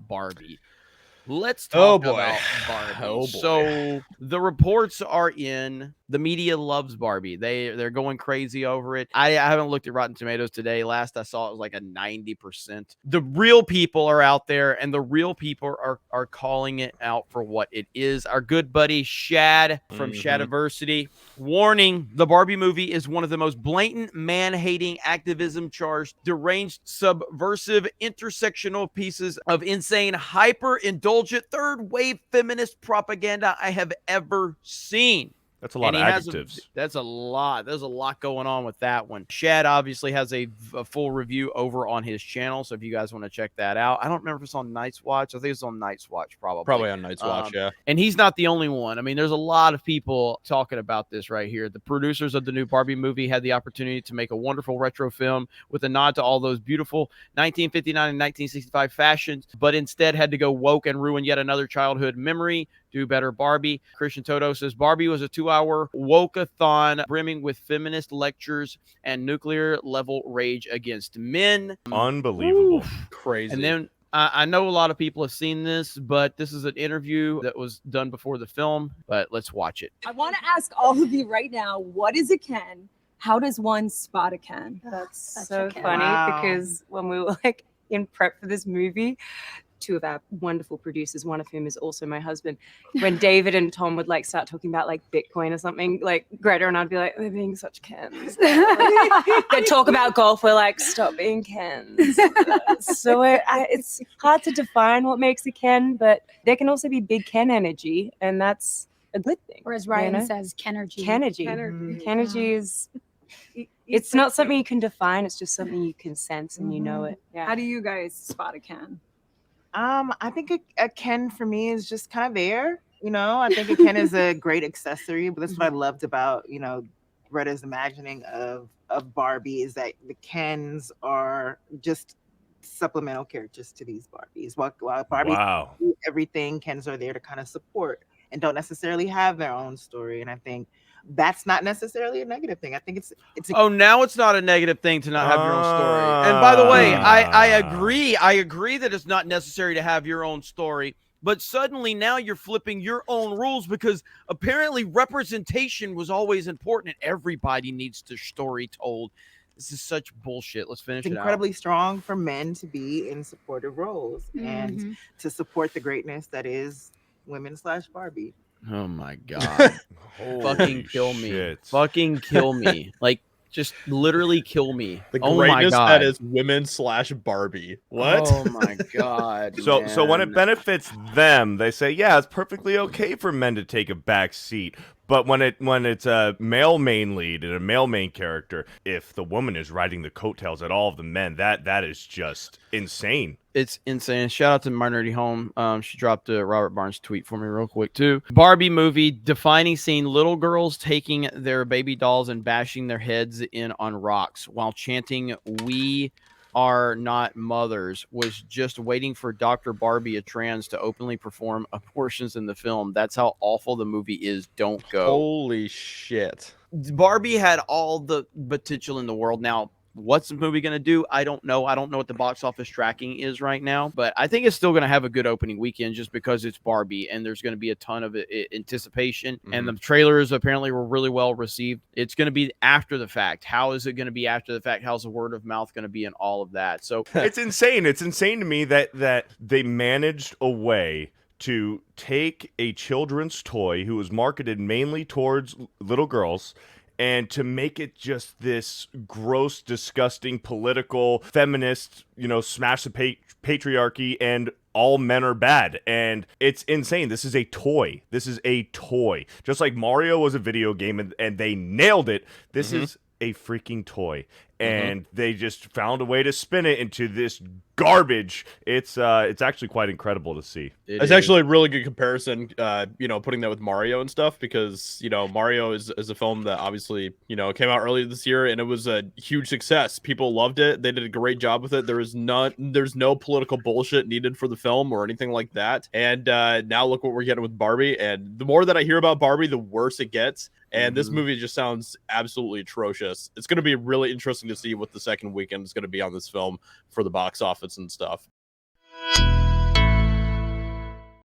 Barbie. Let's Oh talk boy. about Barbie. Oh boy. So the reports are in. The media loves Barbie. They're going crazy over it. I haven't looked at Rotten Tomatoes today. Last I saw it was like a 90%. The real people are out there, and the real people are calling it out for what it is. Our good buddy Shad from Shadiversity. Warning, the Barbie movie is one of the most blatant, man-hating, activism-charged, deranged, subversive, intersectional pieces of insane, hyper-indulgent, third-wave feminist propaganda I have ever seen. That's a lot of adjectives. That's a lot. There's a lot going on with that one. Shad obviously has a full review over on his channel, so if you guys want to check that out. I don't remember if it's on Night's Watch. I think it's on Night's Watch, probably. Probably on Night's Watch, yeah. And he's not the only one. I mean, there's a lot of people talking about this right here. The producers of the new Barbie movie had the opportunity to make a wonderful retro film with a nod to all those beautiful 1959 and 1965 fashions, but instead had to go woke and ruin yet another childhood memory. Do better, Barbie. Christian Toto says Barbie was a 2-hour woke-a-thon brimming with feminist lectures and nuclear-level rage against men. Unbelievable. Crazy. And then I know a lot of people have seen this, but this is an interview that was done before the film, but let's watch it. I want to ask all of you right now, what is a Ken? How does one spot a Ken? That's so funny because when we were like in prep for this movie, two of our wonderful producers, one of whom is also my husband, when David and Tom would like start talking about like Bitcoin or something, like Greta and I'd be like, they're being such Kens. They'd talk about golf, we're like, stop being Kens. So it's hard to define what makes a Ken, but there can also be big Ken energy, and that's a good thing. Or as Ryan says, Kenergy. Kenergy is... It's not something you can define, it's just something you can sense and you know it. Yeah. How do you guys spot a Ken? I think a Ken for me is just kind of there. You know, I think a Ken is a great accessory, but that's what I loved about, you know, Greta's imagining of Barbie is that the Kens are just supplemental characters to these Barbies. While Barbie do everything, Kens are there to kind of support and don't necessarily have their own story. And I think that's not necessarily a negative thing. I think it's now it's not a negative thing to not have your own story. And by the way, I agree that it's not necessary to have your own story, but suddenly now you're flipping your own rules because apparently representation was always important and everybody needs their story told. This is such bullshit. Let's finish it out. It's incredibly strong for men to be in supportive roles and to support the greatness that is women/Barbie. Oh my God. Fucking kill me. Fucking kill me. Like, just literally kill me. The greatness that is women/Barbie. What? Oh my God. So when it benefits them, they say, yeah, it's perfectly okay for men to take a back seat. But when it's a male main lead and a male main character, if the woman is riding the coattails at all of the men, that is just insane. It's insane. Shout out to my nerdy home. She dropped a Robert Barnes tweet for me real quick too. Barbie movie defining scene: little girls taking their baby dolls and bashing their heads in on rocks while chanting "We are not mothers," was just waiting for Dr. Barbie, a trans, to openly perform abortions in the film. That's how awful the movie is. Don't go. Holy shit. Barbie had all the potential in the world. Now, what's the movie going to do? I don't know. I don't know what the box office tracking is right now, but I think it's still going to have a good opening weekend just because it's Barbie and there's going to be a ton of anticipation. And the trailers apparently were really well received. It's going to be after the fact. How is it going to be after the fact? How's the word of mouth going to be and all of that? So it's insane. It's insane to me that they managed a way to take a children's toy who was marketed mainly towards little girls and to make it just this gross, disgusting, political, feminist, smash the patriarchy and all men are bad. And it's insane. This is a toy. Just like Mario was a video game and they nailed it. This is a freaking toy. And they just found a way to spin it into this garbage. It's actually quite incredible to see. It's actually a really good comparison, putting that with Mario and stuff, because, Mario is a film that obviously, came out earlier this year and it was a huge success. People loved it. They did a great job with it. There's no political bullshit needed for the film or anything like that. And now look what we're getting with Barbie. And the more that I hear about Barbie, the worse it gets. And this movie just sounds absolutely atrocious. It's going to be really interesting to see what the second weekend is going to be on this film for the box office and stuff.